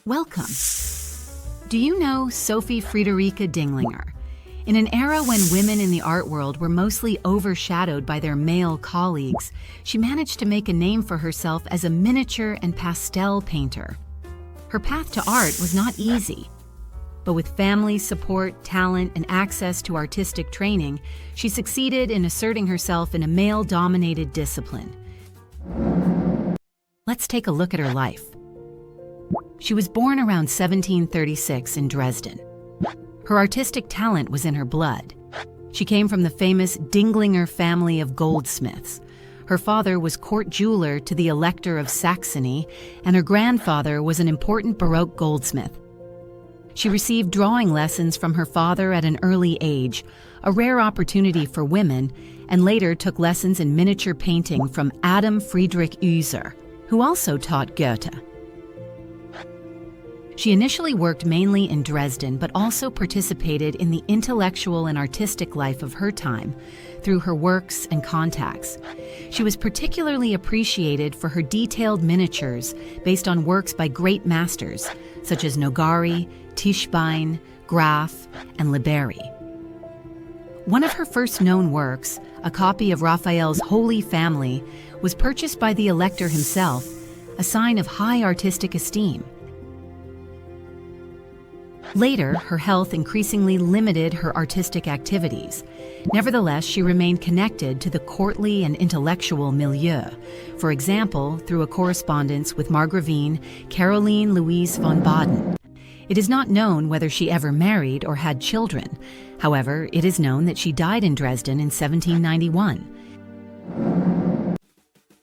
Welcome. Do you know Sophie Friederike Dinglinger? In an era when women in the art world were mostly overshadowed by their male colleagues, she managed to make a name for herself as a miniature and pastel painter. Her path to art was not easy, but with family support, talent, and access to artistic training, she succeeded in asserting herself in a male-dominated discipline. Let's take a look at her life. She was born around 1736 in Dresden. Her artistic talent was in her blood. She came from the famous Dinglinger family of goldsmiths. Her father was court jeweler to the Elector of Saxony, and her grandfather was an important Baroque goldsmith. She received drawing lessons from her father at an early age, a rare opportunity for women, and later took lessons in miniature painting from Adam Friedrich User, who also taught Goethe. She initially worked mainly in Dresden, but also participated in the intellectual and artistic life of her time through her works and contacts. She was particularly appreciated for her detailed miniatures based on works by great masters such as Nogari, Tischbein, Graf, and Liberi. One of her first known works, a copy of Raphael's Holy Family, was purchased by the Elector himself, a sign of high artistic esteem. Later, her health increasingly limited her artistic activities. Nevertheless, she remained connected to the courtly and intellectual milieu, for example, through a correspondence with Margravine Caroline Louise von Baden. It is not known whether she ever married or had children. However, it is known that she died in Dresden in 1791.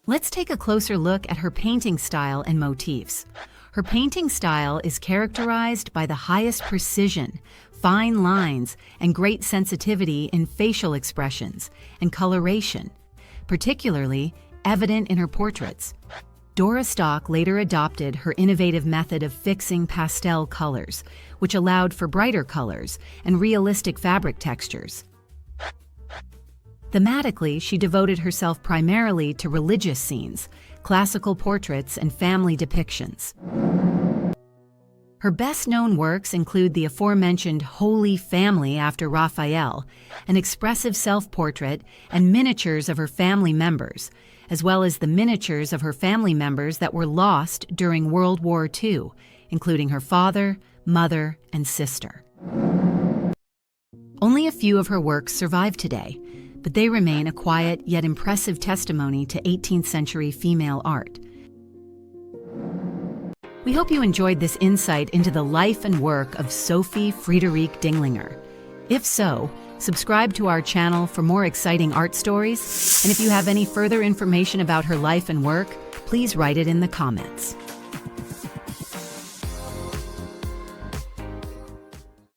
Let's take a closer look at her painting style and motifs. Her painting style is characterized by the highest precision, fine lines, and great sensitivity in facial expressions and coloration, particularly evident in her portraits. Dora Stock later adopted her innovative method of fixing pastel colors, which allowed for brighter colors and realistic fabric textures. Thematically, she devoted herself primarily to religious scenes, classical portraits, and family depictions. Her best-known works include the aforementioned Holy Family after Raphael, an expressive self-portrait, and miniatures of her family members, as well as the miniatures of her family members that were lost during World War II, including her father, mother, and sister. Only a few of her works survive today, but they remain a quiet yet impressive testimony to 18th century female art. We hope you enjoyed this insight into the life and work of Sophie Friederike Dinglinger. If so, subscribe to our channel for more exciting art stories, and if you have any further information about her life and work, please write it in the comments.